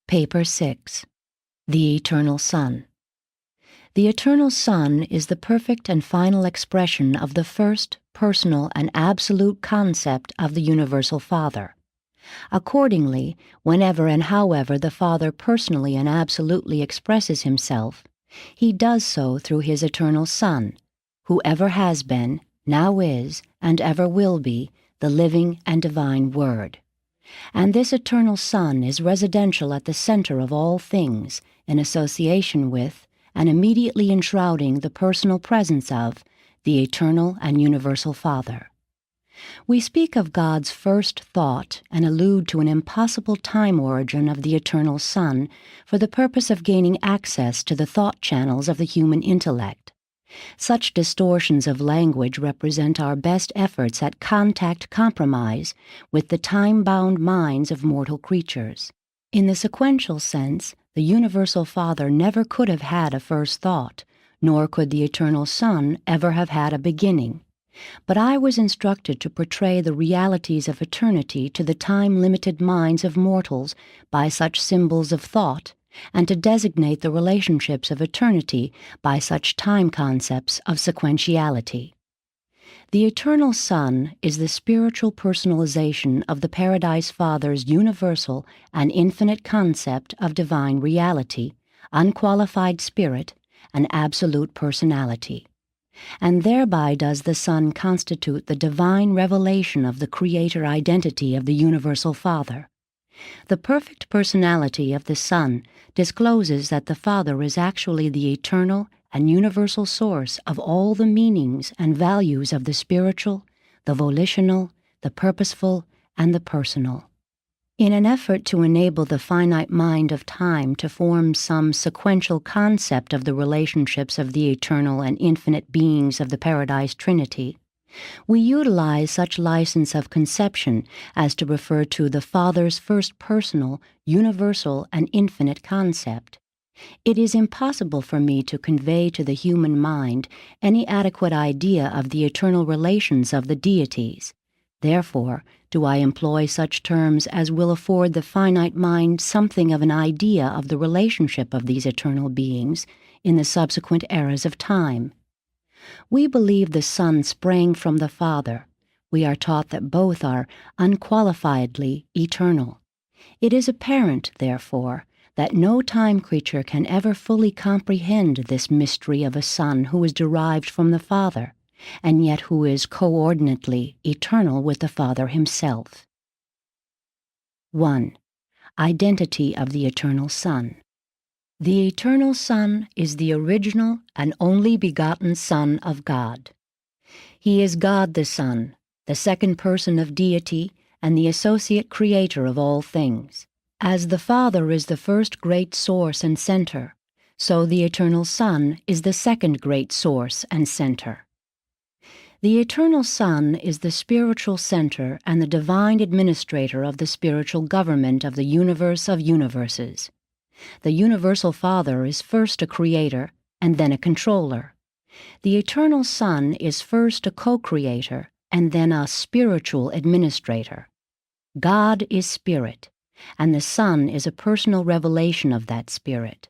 Paper 6. The Eternal Son. The Eternal Son is the perfect and final expression of the first, personal, and absolute concept of the Universal Father. Accordingly, whenever and however the Father personally and absolutely expresses himself, he does so through his Eternal Son, who ever has been, now is, and ever will be, the living and divine Word. And this Eternal Son is residential at the center of all things, in association with, and immediately enshrouding the personal presence of, the Eternal and Universal Father. We speak of God's first thought and allude to an impossible time origin of the Eternal Son for the purpose of gaining access to the thought channels of the human intellect. Such distortions of language represent our best efforts at contact compromise with the time-bound minds of mortal creatures. In the sequential sense, the Universal Father never could have had a first thought, nor could the Eternal Son ever have had a beginning. But I was instructed to portray the realities of eternity to the time-limited minds of mortals by such symbols of thought, and to designate the relationships of eternity by such time concepts of sequentiality. The Eternal Son is the spiritual personalization of the Paradise Father's universal and infinite concept of divine reality, unqualified spirit, and absolute personality. And thereby does the Son constitute the divine revelation of the Creator identity of the Universal Father. The perfect personality of the Son discloses that the Father is actually the eternal and universal source of all the meanings and values of the spiritual, the volitional, the purposeful, and the personal. In an effort to enable the finite mind of time to form some sequential concept of the relationships of the eternal and infinite beings of the Paradise Trinity, we utilize such license of conception as to refer to the Father's first personal, universal, and infinite concept. It is impossible for me to convey to the human mind any adequate idea of the eternal relations of the deities. Therefore, do I employ such terms as will afford the finite mind something of an idea of the relationship of these eternal beings in the subsequent eras of time. We believe the Son sprang from the Father. We are taught that both are unqualifiedly eternal. It is apparent, therefore, that no time creature can ever fully comprehend this mystery of a Son who is derived from the Father, and yet who is coordinately eternal with the Father himself. 1. Identity of the Eternal Son. The Eternal Son is the original and only begotten Son of God. He is God the Son, the second person of deity, and the associate creator of all things. As the Father is the first great source and center, so the Eternal Son is the second great source and center. The Eternal Son is the spiritual center and the divine administrator of the spiritual government of the universe of universes. The Universal Father is first a creator and then a controller. The Eternal Son is first a co-creator and then a spiritual administrator. God is spirit, and the Son is a personal revelation of that spirit.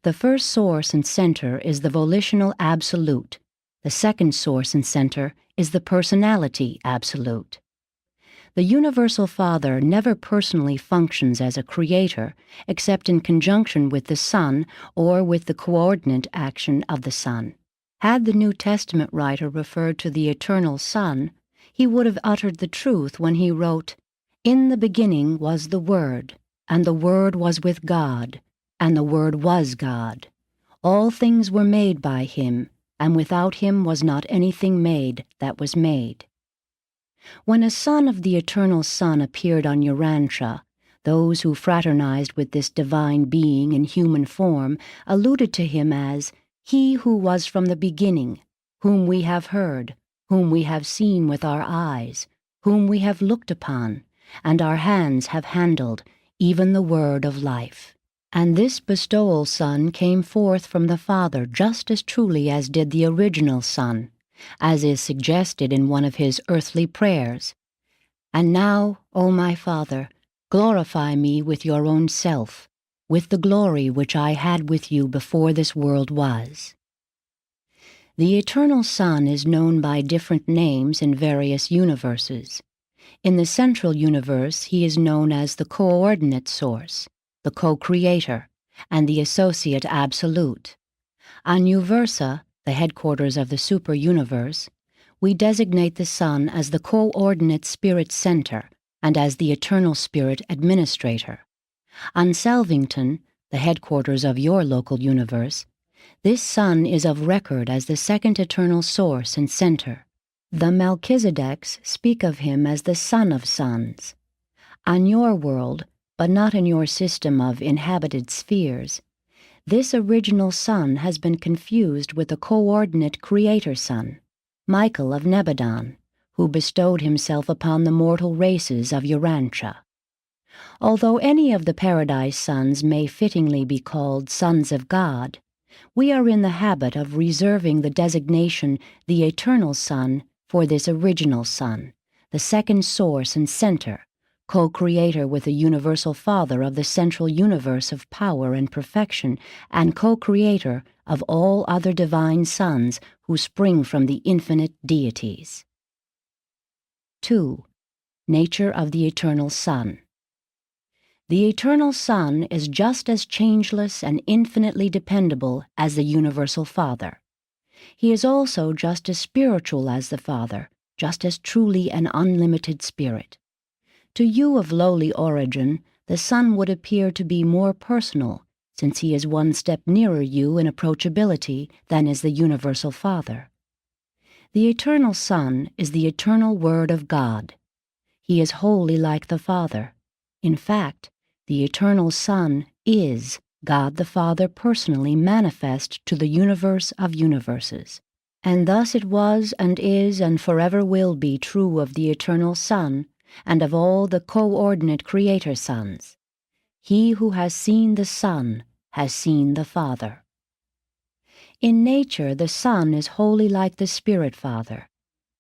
The first source and center is the volitional absolute. The second source and center is the personality absolute. The Universal Father never personally functions as a creator except in conjunction with the Son or with the coordinate action of the Son. Had the New Testament writer referred to the Eternal Son, he would have uttered the truth when he wrote, "In the beginning was the Word, and the Word was with God, and the Word was God. All things were made by him, and without him was not anything made that was made." When a son of the Eternal Son appeared on Urantia, those who fraternized with this divine being in human form alluded to him as "He who was from the beginning, whom we have heard, whom we have seen with our eyes, whom we have looked upon, and our hands have handled, even the word of life." And this bestowal Son came forth from the Father just as truly as did the original Son, as is suggested in one of his earthly prayers. "And now, O my Father, glorify me with your own self, with the glory which I had with you before this world was. The Eternal Son is known by different names in various universes. In the central universe, he is known as the coordinate source, the co-creator, and the associate absolute. On Uversa, the headquarters of the super-universe, we designate the Son as the coordinate spirit center and as the eternal spirit administrator. On Selvington, the headquarters of your local universe, this Son is of record as the second eternal source and center. The Melchizedeks speak of him as the Son of Sons. On your world, but not in your system of inhabited spheres, this original Son has been confused with the coordinate Creator Son, Michael of Nebadon, who bestowed himself upon the mortal races of Urantia. Although any of the Paradise Sons may fittingly be called Sons of God, we are in the habit of reserving the designation the Eternal Son for this original Son, the second source and center, co-creator with the universal Father of the central universe of power and perfection, and co-creator of all other divine sons who spring from the infinite deities. 2. Nature of the Eternal Son. The Eternal Son is just as changeless and infinitely dependable as the universal Father. He is also just as spiritual as the Father, just as truly an unlimited spirit. To you of lowly origin, the Son would appear to be more personal, since he is one step nearer you in approachability than is the universal Father. The Eternal Son is the eternal Word of God. He is wholly like the Father. In fact, the Eternal Son is God the Father personally manifest to the universe of universes. And thus it was and is and forever will be true of the Eternal Son and of all the coordinate Creator Sons. He who has seen the Son has seen the Father. In nature, the Son is wholly like the Spirit Father.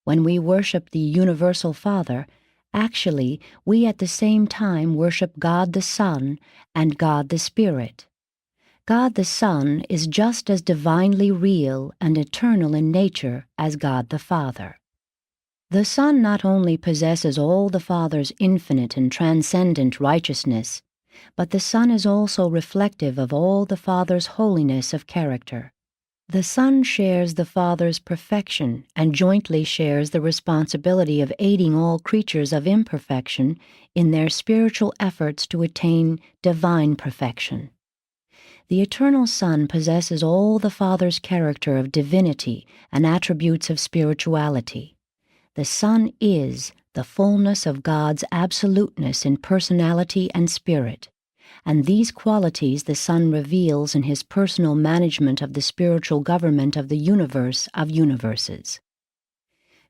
When we worship the Universal Father, actually, we at the same time worship God the Son and God the Spirit. God the Son is just as divinely real and eternal in nature as God the Father. The Son not only possesses all the Father's infinite and transcendent righteousness, but the Son is also reflective of all the Father's holiness of character. The Son shares the Father's perfection and jointly shares the responsibility of aiding all creatures of imperfection in their spiritual efforts to attain divine perfection. The Eternal Son possesses all the Father's character of divinity and attributes of spirituality. The Son is the fullness of God's absoluteness in personality and spirit, and these qualities the Son reveals in his personal management of the spiritual government of the universe of universes.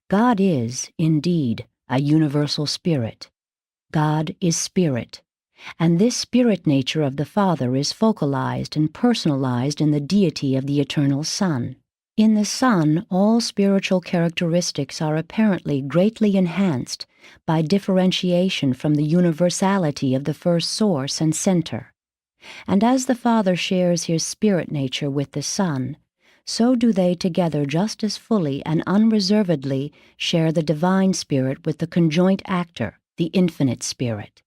God is, indeed, a universal spirit. God is spirit, and this spirit nature of the Father is focalized and personalized in the deity of the Eternal Son. In the Son, all spiritual characteristics are apparently greatly enhanced by differentiation from the universality of the first source and center. And as the Father shares his spirit nature with the Son, so do they together just as fully and unreservedly share the divine spirit with the conjoint actor, the infinite spirit.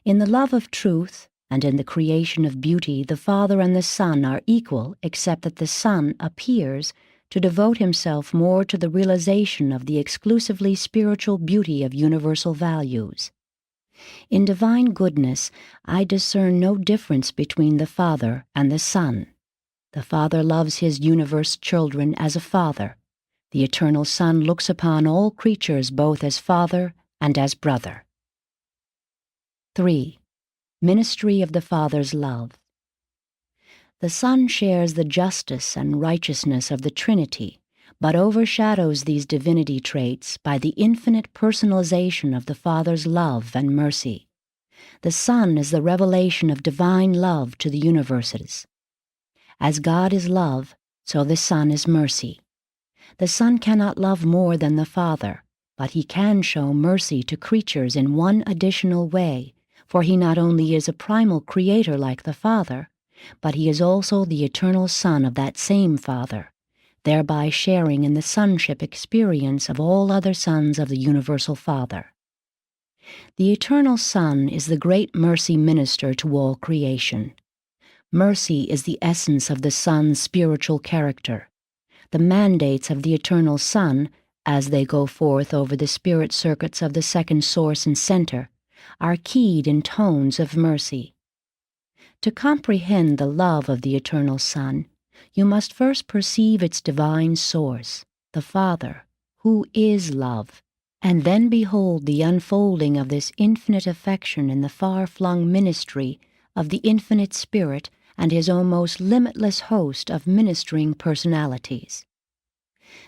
In the love of truth and in the creation of beauty, the Father and the Son are equal, except that the Son appears to devote himself more to the realization of the exclusively spiritual beauty of universal values. In divine goodness, I discern no difference between the Father and the Son. The Father loves his universe children as a father. The Eternal Son looks upon all creatures both as father and as brother. 3. Ministry of the Father's love. The Son shares the justice and righteousness of the Trinity, but overshadows these divinity traits by the infinite personalization of the Father's love and mercy. The Son is the revelation of divine love to the universes. As God is love, so the Son is mercy. The Son cannot love more than the Father, but he can show mercy to creatures in one additional way, for he not only is a primal creator like the Father, but he is also the eternal Son of that same Father, thereby sharing in the sonship experience of all other sons of the universal Father. The eternal Son is the great mercy minister to all creation. Mercy is the essence of the Son's spiritual character. The mandates of the eternal Son, as they go forth over the spirit circuits of the second source and center, are keyed in tones of mercy. To comprehend the love of the eternal Son, you must first perceive its divine source, the Father, who is love, and then behold the unfolding of this infinite affection in the far-flung ministry of the infinite Spirit and his almost limitless host of ministering personalities.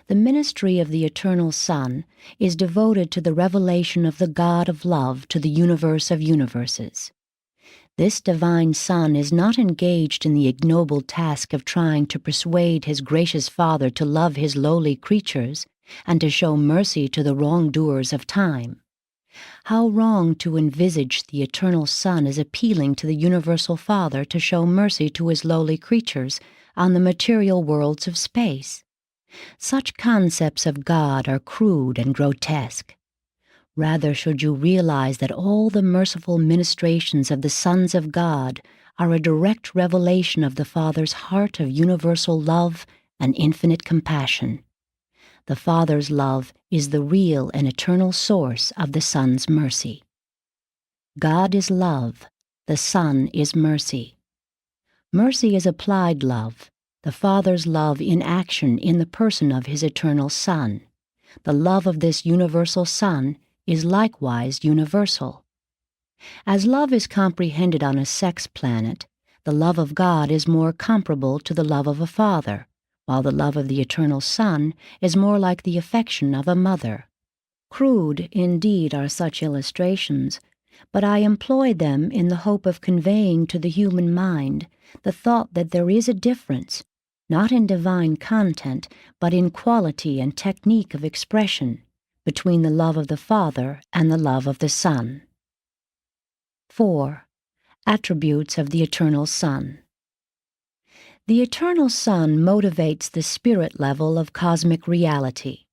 The ministry of the eternal Son is devoted to the revelation of the God of love to the universe of universes. This divine Son is not engaged in the ignoble task of trying to persuade his gracious Father to love his lowly creatures and to show mercy to the wrongdoers of time. How wrong to envisage the eternal Son as appealing to the universal Father to show mercy to his lowly creatures on the material worlds of space. Such concepts of God are crude and grotesque. Rather should you realize that all the merciful ministrations of the sons of God are a direct revelation of the Father's heart of universal love and infinite compassion. The Father's love is the real and eternal source of the Son's mercy. God is love, the Son is mercy. Mercy is applied love, the Father's love in action in the person of his eternal Son. The love of this universal Son is likewise universal. As love is comprehended on a sex planet, the love of God is more comparable to the love of a father, while the love of the eternal Son is more like the affection of a mother. Crude, indeed, are such illustrations, but I employ them in the hope of conveying to the human mind the thought that there is a difference, not in divine content, but in quality and technique of expression, between the love of the Father and the love of the Son. 4. Attributes of the Eternal Son. The Eternal Son motivates the spirit level of cosmic reality.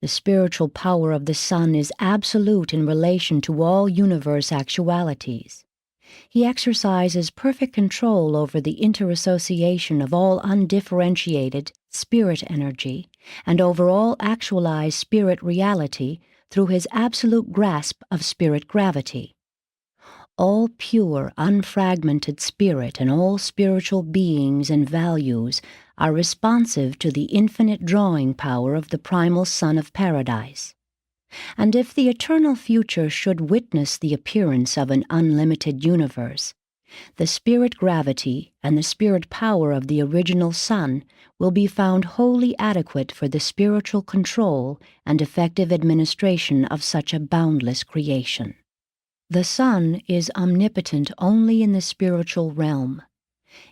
The spiritual power of the Son is absolute in relation to all universe actualities. He exercises perfect control over the interassociation of all undifferentiated spirit energy and over all actualized spirit reality through his absolute grasp of spirit gravity. All pure, unfragmented spirit and all spiritual beings and values are responsive to the infinite drawing power of the primal Son of Paradise. And if the eternal future should witness the appearance of an unlimited universe, the spirit gravity and the spirit power of the original Son will be found wholly adequate for the spiritual control and effective administration of such a boundless creation. The Son is omnipotent only in the spiritual realm.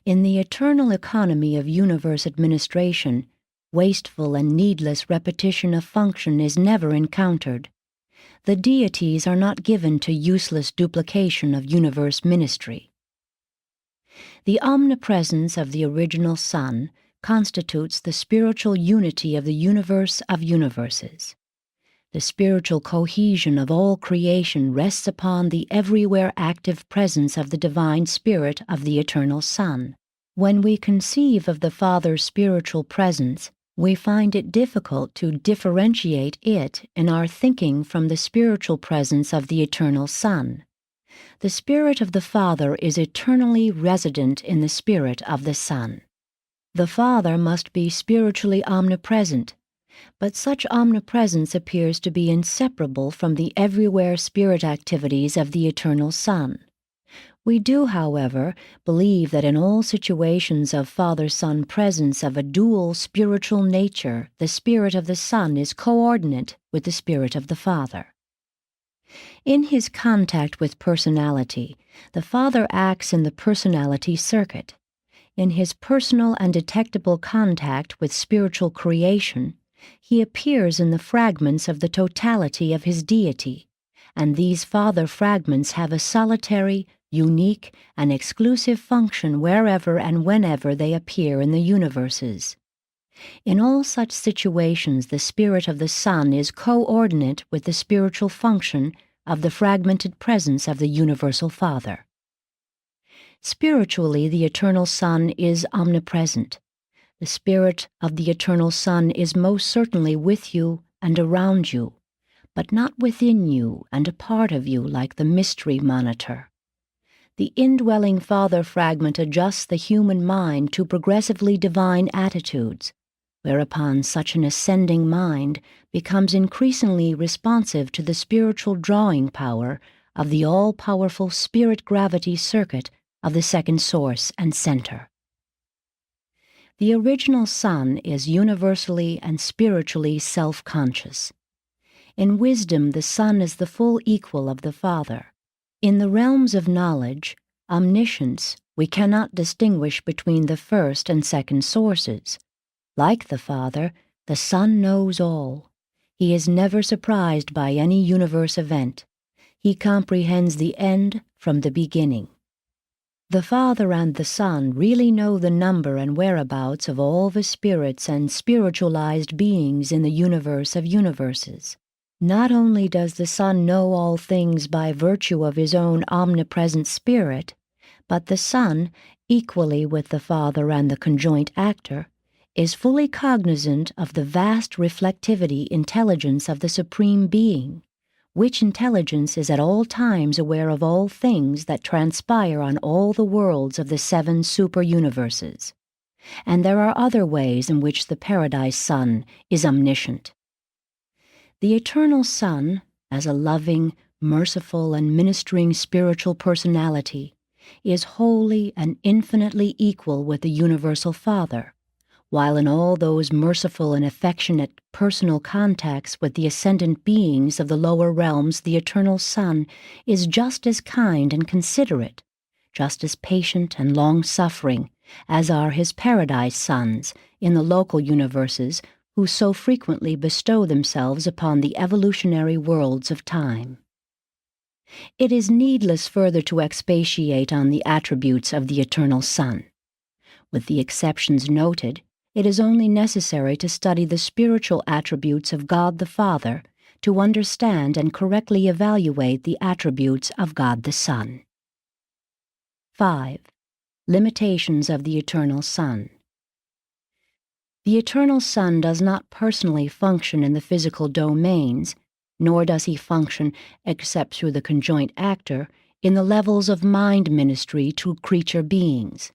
In the eternal economy of universe administration, wasteful and needless repetition of function is never encountered. The deities are not given to useless duplication of universe ministry. The omnipresence of the original Son constitutes the spiritual unity of the universe of universes. The spiritual cohesion of all creation rests upon the everywhere active presence of the divine Spirit of the Eternal Son. When we conceive of the Father's spiritual presence, we find it difficult to differentiate it in our thinking from the spiritual presence of the Eternal Son. The Spirit of the Father is eternally resident in the Spirit of the Son. The Father must be spiritually omnipresent, but such omnipresence appears to be inseparable from the everywhere spirit activities of the Eternal Son. We do, however, believe that in all situations of Father-Son presence of a dual spiritual nature, the Spirit of the Son is coordinate with the Spirit of the Father. In his contact with personality, the Father acts in the personality circuit. In his personal and detectable contact with spiritual creation, he appears in the fragments of the totality of his deity, and these father fragments have a solitary, unique, and exclusive function wherever and whenever they appear in the universes. In all such situations, the spirit of the Son is coordinate with the spiritual function of the fragmented presence of the Universal Father. Spiritually, the Eternal Son is omnipresent. The Spirit of the Eternal Son is most certainly with you and around you, but not within you and a part of you like the mystery monitor. The indwelling Father fragment adjusts the human mind to progressively divine attitudes, whereupon such an ascending mind becomes increasingly responsive to the spiritual drawing power of the all-powerful spirit gravity circuit of the second source and center. The original Son is universally and spiritually self-conscious. In wisdom, the Son is the full equal of the Father. In the realms of knowledge, omniscience, we cannot distinguish between the first and second sources. Like the Father, the Son knows all. He is never surprised by any universe event. He comprehends the end from the beginning. The Father and the Son really know the number and whereabouts of all the spirits and spiritualized beings in the universe of universes. Not only does the Son know all things by virtue of his own omnipresent spirit, but the Son, equally with the Father and the conjoint actor, is fully cognizant of the vast reflectivity intelligence of the Supreme Being, which intelligence is at all times aware of all things that transpire on all the worlds of the 7 superuniverses. And there are other ways in which the Paradise Son is omniscient. The Eternal Son, as a loving, merciful, and ministering spiritual personality, is wholly and infinitely equal with the Universal Father, while in all those merciful and affectionate personal contacts with the ascendant beings of the lower realms, the Eternal Son is just as kind and considerate, just as patient and long-suffering, as are his Paradise Sons in the local universes who so frequently bestow themselves upon the evolutionary worlds of time. It is needless further to expatiate on the attributes of the Eternal Son. With the exceptions noted, it is only necessary to study the spiritual attributes of God the Father to understand and correctly evaluate the attributes of God the Son. 5. Limitations of the Eternal Son. The Eternal Son does not personally function in the physical domains, nor does he function, except through the conjoint actor, in the levels of mind ministry to creature beings.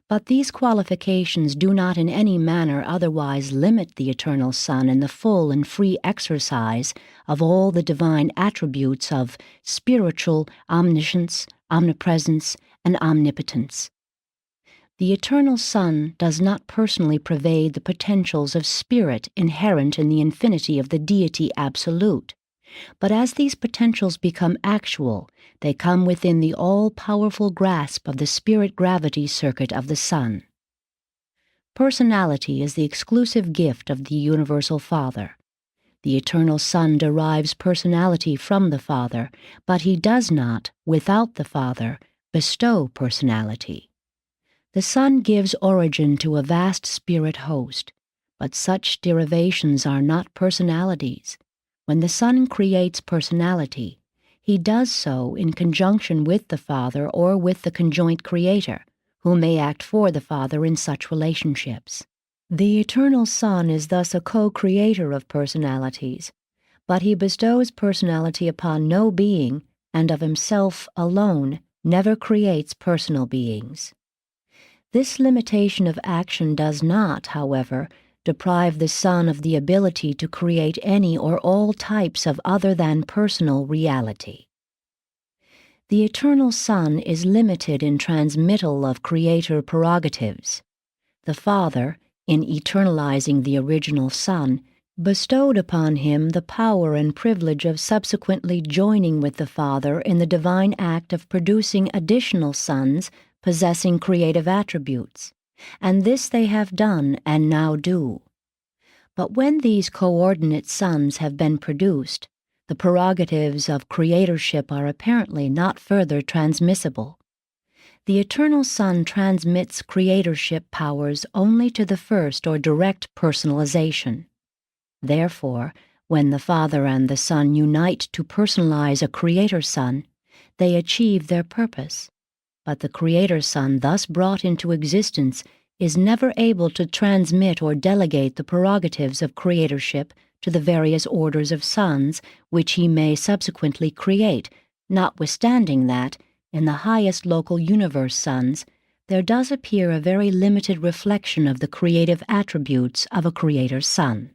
But these qualifications do not in any manner otherwise limit the Eternal Son in the full and free exercise of all the divine attributes of spiritual omniscience, omnipresence, and omnipotence. The Eternal Son does not personally pervade the potentials of spirit inherent in the infinity of the Deity Absolute, but as these potentials become actual, they come within the all-powerful grasp of the spirit gravity circuit of the Son. Personality is the exclusive gift of the Universal Father. The Eternal Son derives personality from the Father, but he does not, without the Father, bestow personality. The Son gives origin to a vast spirit host, but such derivations are not personalities. When the Son creates personality, he does so in conjunction with the Father or with the conjoint Creator, who may act for the Father in such relationships. The Eternal Son is thus a co-creator of personalities, but he bestows personality upon no being, and of himself alone never creates personal beings. This limitation of action does not, however, deprive the Son of the ability to create any or all types of other than personal reality. The Eternal Son is limited in transmittal of creator prerogatives. The Father, in eternalizing the original Son, bestowed upon him the power and privilege of subsequently joining with the Father in the divine act of producing additional sons possessing creative attributes, and this they have done and now do. But when these coordinate sons have been produced, the prerogatives of creatorship are apparently not further transmissible. The Eternal Son transmits creatorship powers only to the first or direct personalization. Therefore, when the Father and the Son unite to personalize a Creator Son, they achieve their purpose. But the Creator Son thus brought into existence is never able to transmit or delegate the prerogatives of creatorship to the various orders of sons which he may subsequently create, notwithstanding that, in the highest local universe sons, there does appear a very limited reflection of the creative attributes of a Creator Son.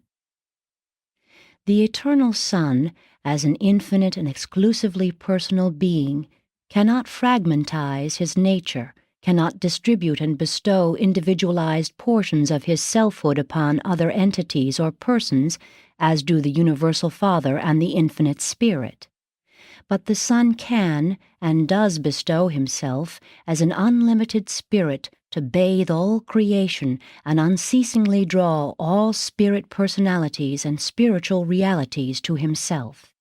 The Eternal Son, as an infinite and exclusively personal being, cannot fragmentize his nature, cannot distribute and bestow individualized portions of his selfhood upon other entities or persons, as do the Universal Father and the Infinite Spirit. But the Son can and does bestow himself as an unlimited spirit to bathe all creation and unceasingly draw all spirit personalities and spiritual realities to himself.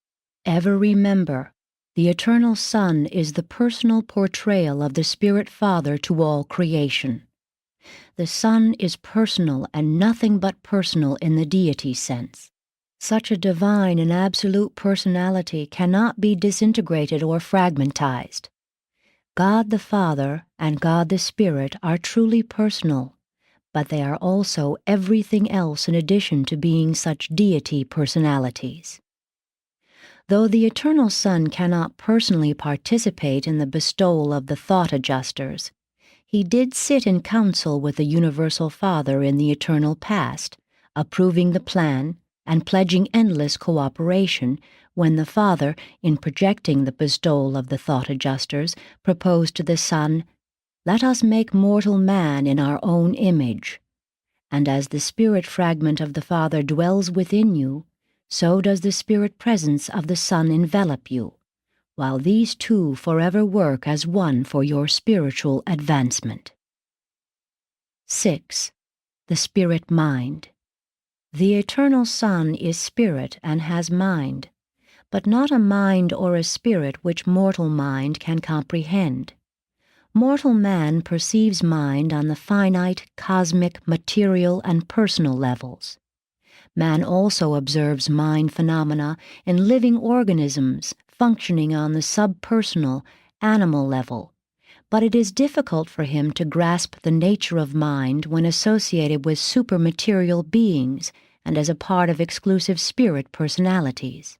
Ever remember, the Eternal Son is the personal portrayal of the Spirit Father to all creation. The Son is personal and nothing but personal in the deity sense. Such a divine and absolute personality cannot be disintegrated or fragmentized. God the Father and God the Spirit are truly personal, but they are also everything else in addition to being such deity personalities. Though the Eternal Son cannot personally participate in the bestowal of the thought adjusters, he did sit in council with the Universal Father in the eternal past, approving the plan and pledging endless cooperation when the Father, in projecting the bestowal of the thought adjusters, proposed to the Son, "Let us make mortal man in our own image." And as the spirit fragment of the Father dwells within you, so does the spirit presence of the Son envelop you, while these two forever work as one for your spiritual advancement. 6. The Spirit Mind. The Eternal Son is spirit and has mind, but not a mind or a spirit which mortal mind can comprehend. Mortal man perceives mind on the finite, cosmic, material, and personal levels. Man also observes mind phenomena in living organisms functioning on the subpersonal, animal level, but it is difficult for him to grasp the nature of mind when associated with supermaterial beings and as a part of exclusive spirit personalities.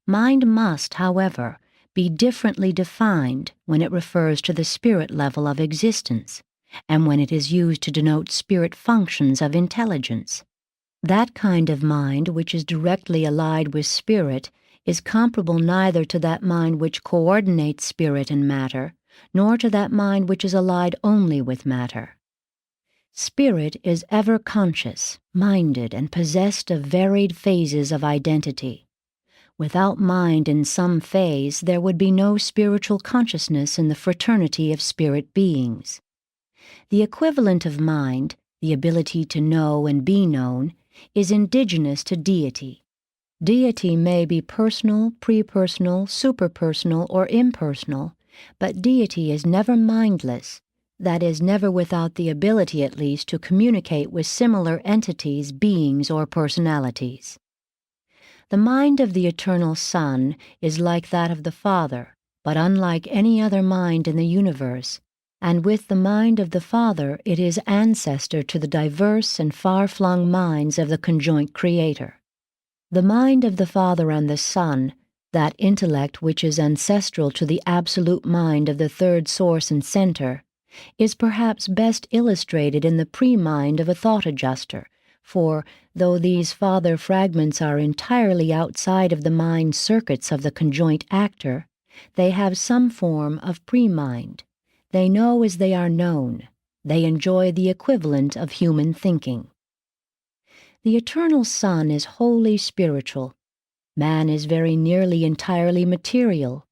Mind must, however, be differently defined when it refers to the spirit level of existence, and when it is used to denote spirit functions of intelligence. That kind of mind which is directly allied with spirit is comparable neither to that mind which coordinates spirit and matter, nor to that mind which is allied only with matter. Spirit is ever conscious, minded, and possessed of varied phases of identity. Without mind in some phase, there would be no spiritual consciousness in the fraternity of spirit beings. The equivalent of mind, the ability to know and be known, is indigenous to deity. Deity may be personal, prepersonal, superpersonal, or impersonal, but deity is never mindless, that is, never without the ability at least to communicate with similar entities, beings, or personalities. The mind of the Eternal Son is like that of the Father, but unlike any other mind in the universe, and with the mind of the Father it is ancestor to the diverse and far-flung minds of the conjoint Creator. The mind of the Father and the Son, that intellect which is ancestral to the absolute mind of the third source and center, is perhaps best illustrated in the pre-mind of a thought adjuster, for, though these father fragments are entirely outside of the mind circuits of the conjoint actor, they have some form of pre-mind. They know as they are known. They enjoy the equivalent of human thinking. The Eternal Son is wholly spiritual. Man is very nearly entirely material.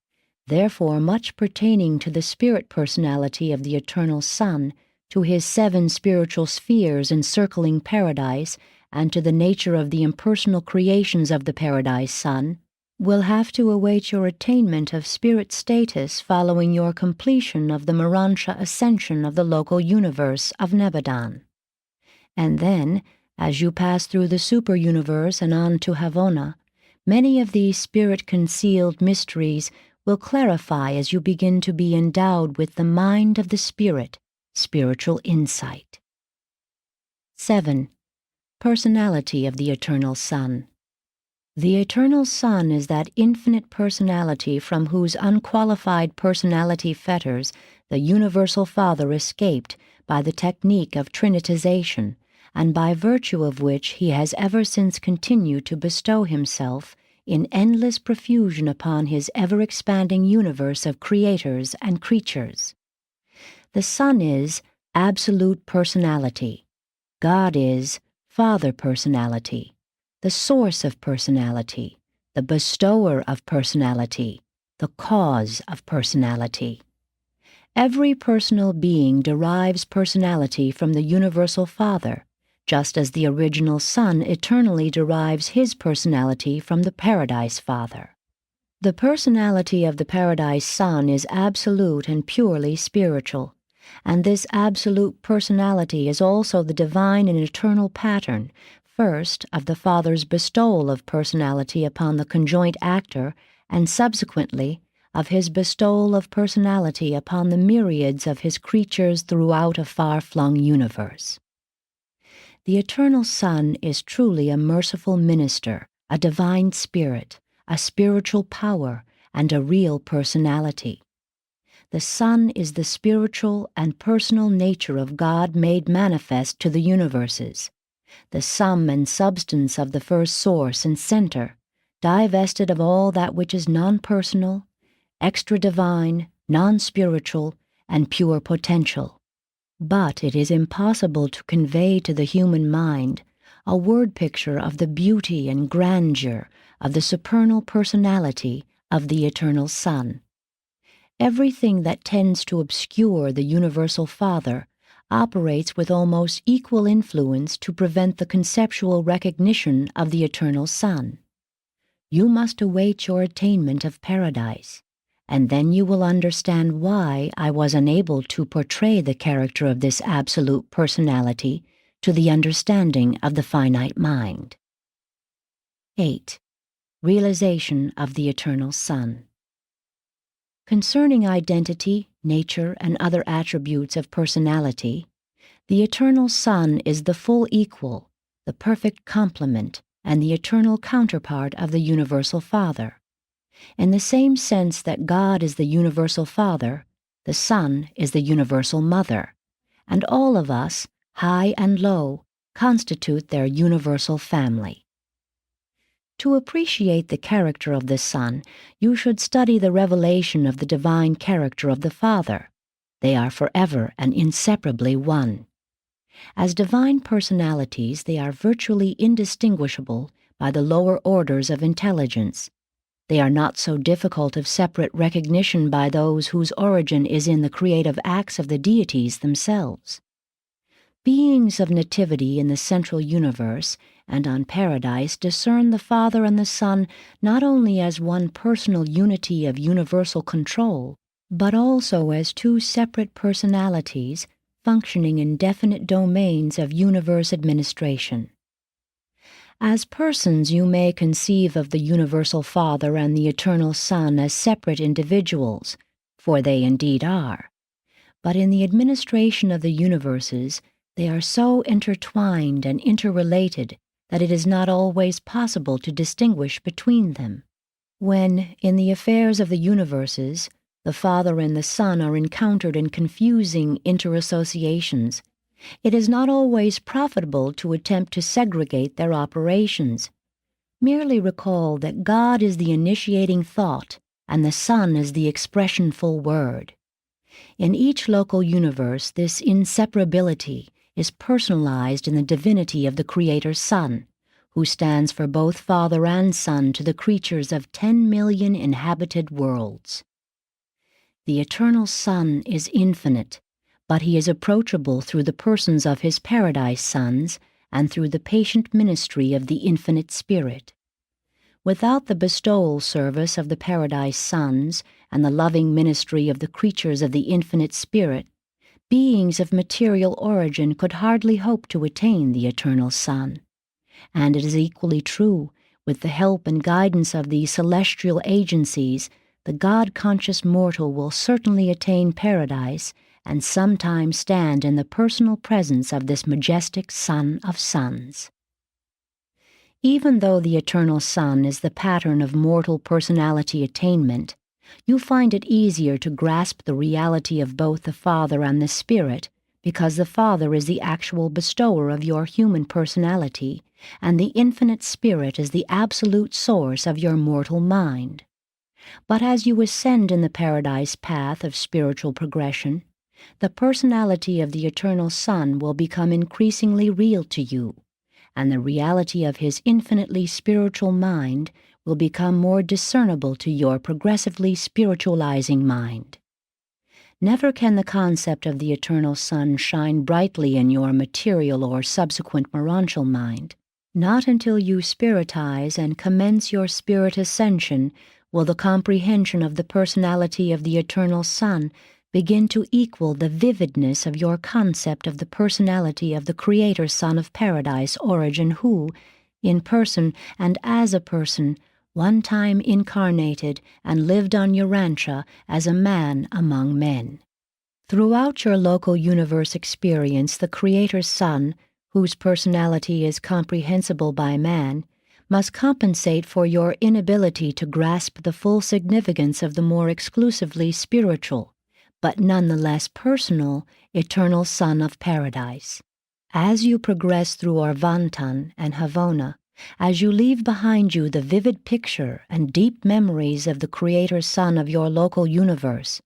Therefore, much pertaining to the spirit personality of the Eternal Son, to his 7 spiritual spheres encircling paradise, and to the nature of the impersonal creations of the Paradise Son, will have to await your attainment of spirit status following your completion of the Urantia ascension of the local universe of Nebadan. And then, as you pass through the superuniverse and on to Havona, many of these spirit-concealed mysteries will clarify as you begin to be endowed with the mind of the Spirit, spiritual insight. 7. Personality of the Eternal Son. The Eternal Son is that infinite personality from whose unqualified personality fetters the Universal Father escaped by the technique of trinitization, and by virtue of which he has ever since continued to bestow himself in endless profusion upon his ever-expanding universe of creators and creatures. The Son is absolute personality. God is Father personality, the source of personality, the bestower of personality, the cause of personality. Every personal being derives personality from the Universal Father, just as the original Son eternally derives his personality from the Paradise Father. The personality of the Paradise Son is absolute and purely spiritual, and this absolute personality is also the divine and eternal pattern, first of the Father's bestowal of personality upon the conjoint actor, and subsequently of his bestowal of personality upon the myriads of his creatures throughout a far-flung universe. The Eternal Son is truly a merciful minister, a divine spirit, a spiritual power, and a real personality. The Son is the spiritual and personal nature of God made manifest to the universes, the sum and substance of the first source and center, divested of all that which is non-personal, extra-divine, non-spiritual, and pure potential. But it is impossible to convey to the human mind a word picture of the beauty and grandeur of the supernal personality of the Eternal Son. Everything that tends to obscure the Universal Father operates with almost equal influence to prevent the conceptual recognition of the Eternal Son. You must await your attainment of paradise, and then you will understand why I was unable to portray the character of this absolute personality to the understanding of the finite mind. 8. Realization of the Eternal Son. Concerning identity, nature, and other attributes of personality, the Eternal Son is the full equal, the perfect complement, and the eternal counterpart of the Universal Father. In the same sense that God is the Universal Father, the Son is the Universal Mother, and all of us, high and low, constitute their universal family. To appreciate the character of the Son, you should study the revelation of the divine character of the Father. They are forever and inseparably one. As divine personalities, they are virtually indistinguishable by the lower orders of intelligence. They are not so difficult of separate recognition by those whose origin is in the creative acts of the deities themselves. Beings of nativity in the central universe and on paradise discern the Father and the Son not only as one personal unity of universal control, but also as two separate personalities functioning in definite domains of universe administration. As persons, you may conceive of the Universal Father and the Eternal Son as separate individuals, for they indeed are. But in the administration of the universes, they are so intertwined and interrelated that it is not always possible to distinguish between them. When, in the affairs of the universes, the Father and the Son are encountered in confusing interassociations, it is not always profitable to attempt to segregate their operations. Merely recall that God is the initiating thought and the Son is the expressionful word. In each local universe, this inseparability is personalized in the divinity of the Creator Son, who stands for both Father and Son to the creatures of 10 million inhabited worlds. The Eternal Son is infinite, but he is approachable through the persons of his paradise sons and through the patient ministry of the Infinite Spirit. Without the bestowal service of the Paradise Sons and the loving ministry of the creatures of the Infinite Spirit, beings of material origin could hardly hope to attain the Eternal Sun. And it is equally true, with the help and guidance of the celestial agencies, the God-conscious mortal will certainly attain paradise and sometime stand in the personal presence of this majestic Son of Suns. Even though the Eternal Sun is the pattern of mortal personality attainment, you find it easier to grasp the reality of both the Father and the Spirit because the Father is the actual bestower of your human personality, and the Infinite Spirit is the absolute source of your mortal mind. But as you ascend in the paradise path of spiritual progression, the personality of the Eternal Son will become increasingly real to you, and the reality of his infinitely spiritual mind will become more discernible to your progressively spiritualizing mind. Never can the concept of the Eternal Sun shine brightly in your material or subsequent morontial mind. Not until you spiritize and commence your spirit ascension will the comprehension of the personality of the Eternal Sun begin to equal the vividness of your concept of the personality of the Creator Son of Paradise origin who, in person and as a person, one time incarnated and lived on Urantia as a man among men. Throughout your local universe experience, the Creator's Son, whose personality is comprehensible by man, must compensate for your inability to grasp the full significance of the more exclusively spiritual, but nonetheless personal, Eternal Son of Paradise. As you progress through Arvantan and Havona, as you leave behind you the vivid picture and deep memories of the Creator Son of your local universe,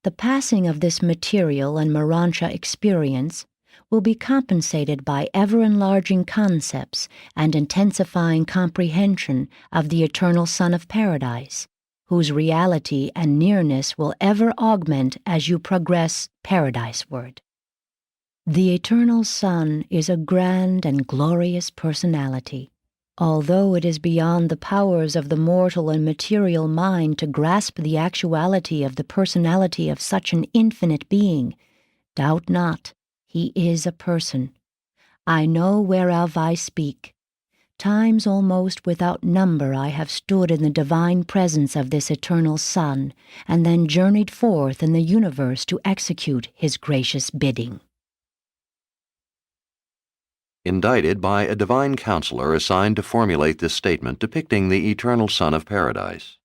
the passing of this material and Morontia experience will be compensated by ever-enlarging concepts and intensifying comprehension of the Eternal Son of Paradise, whose reality and nearness will ever augment as you progress paradiseward. The Eternal Son is a grand and glorious personality. Although it is beyond the powers of the mortal and material mind to grasp the actuality of the personality of such an infinite being, doubt not, he is a person. I know whereof I speak. Times almost without number I have stood in the divine presence of this Eternal Son, and then journeyed forth in the universe to execute his gracious bidding. Indicted by a divine counselor assigned to formulate this statement depicting the Eternal Son of Paradise.